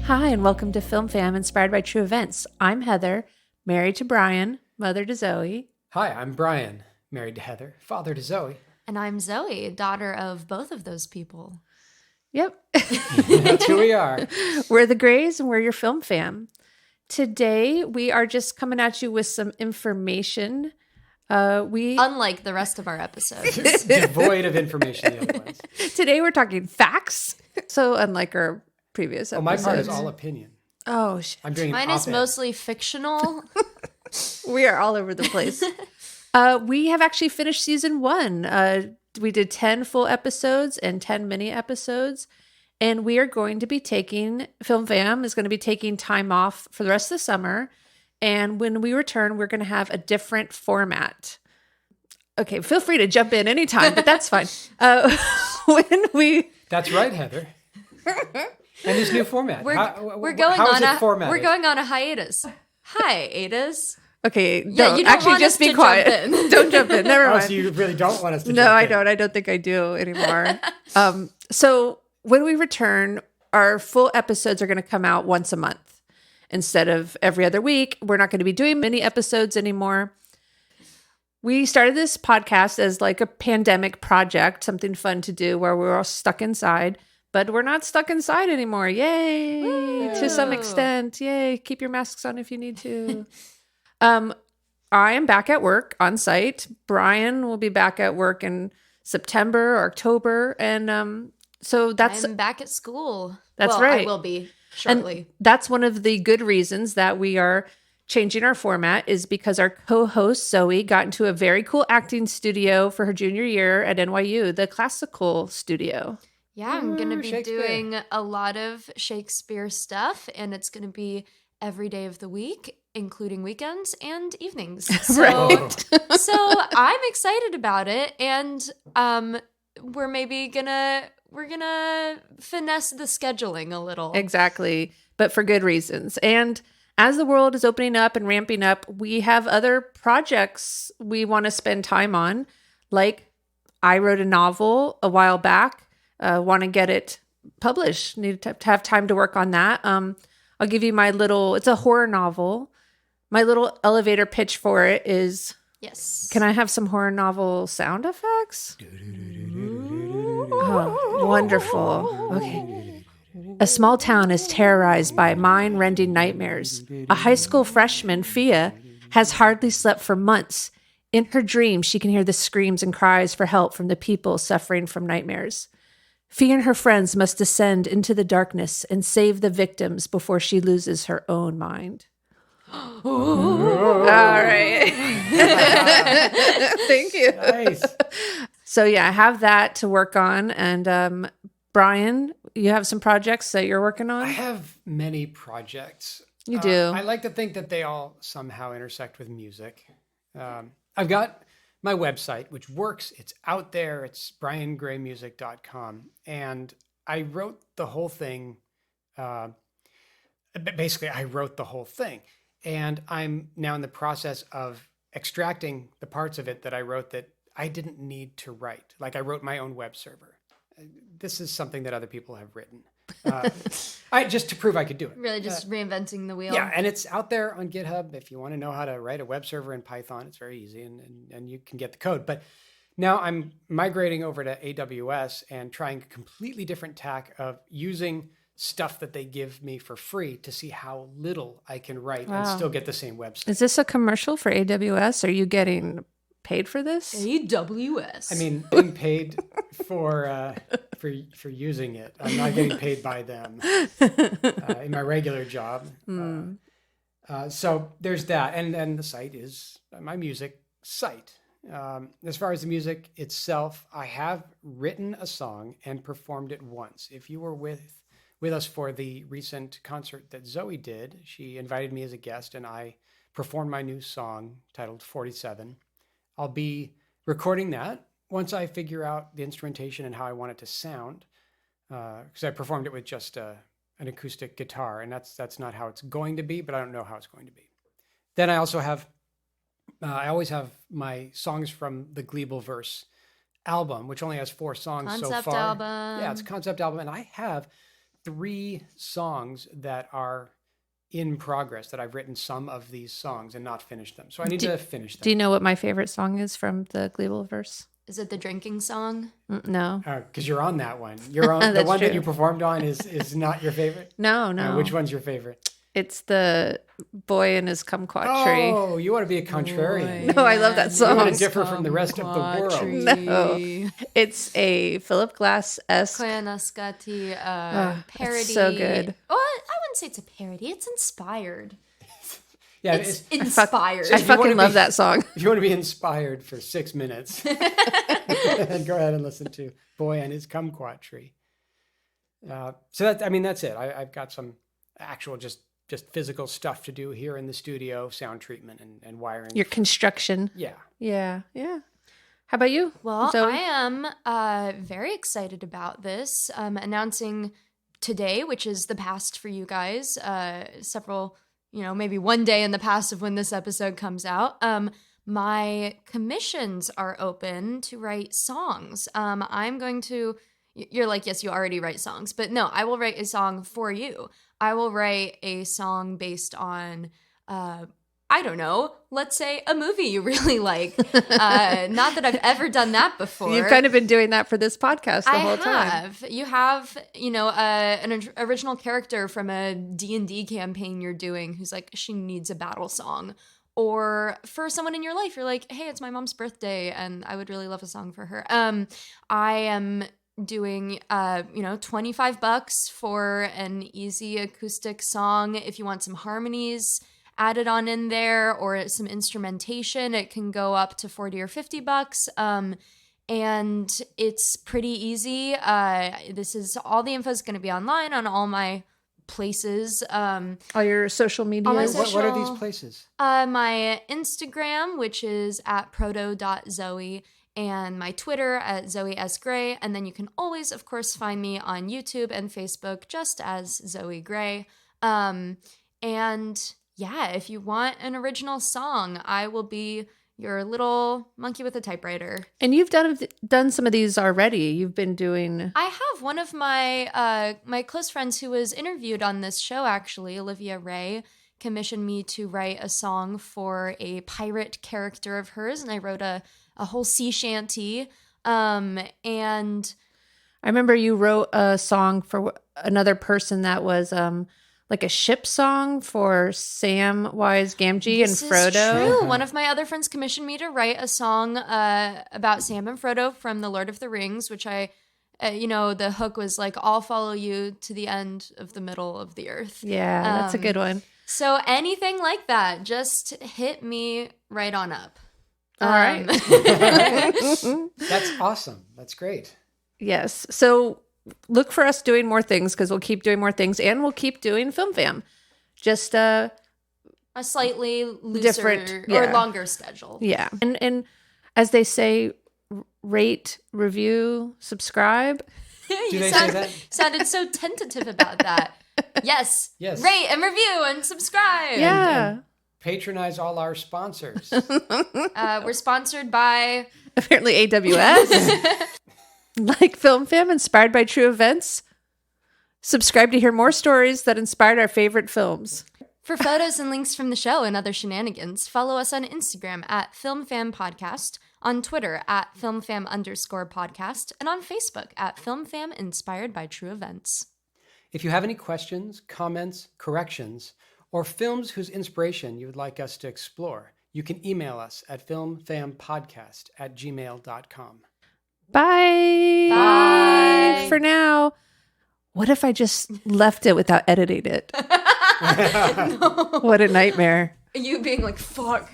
Hi, and welcome to Film Fam, inspired by true events. I'm Heather, married to Brian, mother to Zoe. Hi, I'm Brian, married to Heather, father to Zoe. And I'm Zoe, daughter of both of those people. Yep. That's who we are. We're the Grays, and we're your Film Fam. Today, we are just coming at you with some information. Unlike the rest of our episodes. Devoid of information, the other ones. Today, we're talking facts. So unlike our previous episodes. Oh, my part is all opinion. Oh, shit. I'm doing Mine is mostly fictional. We are all over the place. We have actually finished season 1. We did 10 full episodes and 10 mini episodes. And we are going to be Film Fam is going to be taking time off for the rest of the summer. And when we return, we're going to have a different format. Okay, feel free to jump in anytime, but that's fine. That's right, Heather. And this new format. We're going on a hiatus. Hiatus. Okay, yeah, no, you don't actually, want just us be to quiet. jump in. Don't jump in. Never mind. So you really don't want us to No, jump I in. don't. I don't think I do anymore. So when we return, our full episodes are going to come out once a month instead of every other week. We're not going to be doing mini episodes anymore. We started this podcast as like a pandemic project, something fun to do where we're all stuck inside, but we're not stuck inside anymore. Yay! Woo! To some extent. Yay. Keep your masks on if you need to. I am back at work on site. Brian will be back at work in September or October. And so I'm back at school. That's right. I will be shortly. And that's one of the good reasons that we are changing our format is because our co-host Zoe got into a very cool acting studio for her junior year at NYU, the classical studio. Yeah, I'm going to be Shakespeare. doing a lot of Shakespeare stuff, and it's going to be every day of the week, including weekends and evenings. So, Right. so I'm excited about it, and we're gonna finesse the scheduling a little. Exactly, but for good reasons. And as the world is opening up and ramping up, we have other projects we want to spend time on. Like I wrote a novel a while back, want to get it published, need to have time to work on that. I'll give you it's a horror novel. My little elevator pitch for it is, Yes. can I have some horror novel sound effects? Oh, wonderful. Okay. A small town is terrorized by mind-rending nightmares. A high school freshman, Fia, has hardly slept for months. In her dreams, she can hear the screams and cries for help from the people suffering from nightmares. Fia and her friends must descend into the darkness and save the victims before she loses her own mind. All right. Thank you. Nice. So yeah, I have that to work on. And Brian, you have some projects that you're working on? I have many projects. You do. I like to think that they all somehow intersect with music. I've got my website, which works. It's out there. It's briangraymusic.com. And I wrote the whole thing. Basically, I wrote the whole thing. And I'm now in the process of extracting the parts of it that I wrote that I didn't need to write. Like I wrote my own web server. This is something that other people have written. Just to prove I could do it. Really just reinventing the wheel. Yeah, and it's out there on GitHub. If you want to know how to write a web server in Python, it's very easy and you can get the code. But now I'm migrating over to AWS and trying a completely different tack of using stuff that they give me for free to see how little I can write and still get the same website. Is this a commercial for AWS? Are you getting paid for this? AWS. I mean, being paid for using it. I'm not getting paid by them in my regular job. So there's that, and the site is my music site. As far as the music itself, I have written a song and performed it once. If you were with us for the recent concert that Zoe did, she invited me as a guest, and I performed my new song titled 47. I'll be recording that once I figure out the instrumentation and how I want it to sound, because I performed it with just an acoustic guitar, and that's not how it's going to be, but I don't know how it's going to be. Then I also have, I always have my songs from the Gleebleverse album, which only has 4 songs so Concept far. album. Yeah, it's a concept album. And I have 3 songs that are in progress, that I've written some of these songs and not finished them. So I need to finish them. Do you know what my favorite song is from the Gleebleverse? Is it the drinking song? No. Because you're on that one. You're on the That's one that true. you performed on is not your favorite? No, no. Which one's your favorite? It's the boy and his kumquat tree. Oh, you want to be a contrarian. No, I love that You song. want to differ from the rest of the world. No. It's a Philip Glass-esque. Koyaanisqatsi parody. it's so good. Well, I wouldn't say it's a parody. It's inspired. Yeah, It's inspired. I If you wanna fucking love be- that song. If you want to be inspired for 6 minutes, then go ahead and listen to Boy and His Kumquat Tree. So that's it. I've got some actual just physical stuff to do here in the studio, sound treatment and wiring. Your construction. Yeah. Yeah. How about you? Well, Zoe? I am very excited about this. Announcing today, which is the past for you guys, several, maybe one day in the past of when this episode comes out. My commissions are open to write songs. I'm going to, you're like, yes, you already write songs, but no, I will write a song for you. I will write a song based on, I don't know, let's say a movie you really like. Not that I've ever done that before. You've kind of been doing that for this podcast the whole time. You have, an original character from a D&D campaign you're doing who's like, she needs a battle song. Or for someone in your life, you're like, hey, it's my mom's birthday and I would really love a song for her. I am doing $25 for an easy acoustic song. If you want some harmonies added on in there or some instrumentation, it can go up to $40 or $50. And it's pretty easy. This is all the info is going to be online on all my places. All your social media. What are these places? My Instagram, which is at proto.zoe, and my Twitter at Zoe S. Gray. And then you can always, of course, find me on YouTube and Facebook just as Zoe Gray. And yeah, if you want an original song, I will be your little monkey with a typewriter. And you've done some of these already. You've been doing. I have one of my my close friends who was interviewed on this show, actually, Olivia Ray, commissioned me to write a song for a pirate character of hers, and I wrote a whole sea shanty. And I remember you wrote a song for another person that was like a ship song for Samwise Gamgee and Frodo. This is true. One of my other friends commissioned me to write a song about Sam and Frodo from The Lord of the Rings, which I, the hook was like, I'll follow you to the end of the middle of the earth. Yeah, that's a good one. So anything like that, just hit me right on up. All right. That's awesome. That's great. Yes. So look for us doing more things because we'll keep doing more things and we'll keep doing Film Fam. Just a slightly looser different, or longer schedule. Yeah. And as they say, rate, review, subscribe. Do they say that? Sounded so tentative about that. Yes. Yes. Rate and review and subscribe. Yeah. Patronize all our sponsors. We're sponsored by Apparently AWS. Like Film Fam, inspired by true events. Subscribe to hear more stories that inspired our favorite films. For photos and links from the show and other shenanigans, follow us on Instagram at FilmFamPodcast, on Twitter at FilmFam_podcast, and on Facebook at FilmFam Inspired by True Events. If you have any questions, comments, corrections, or films whose inspiration you would like us to explore, you can email us at filmfampodcast@gmail.com. Bye. Bye. For now. What if I just left it without editing it? No. What a nightmare. You being like, fuck.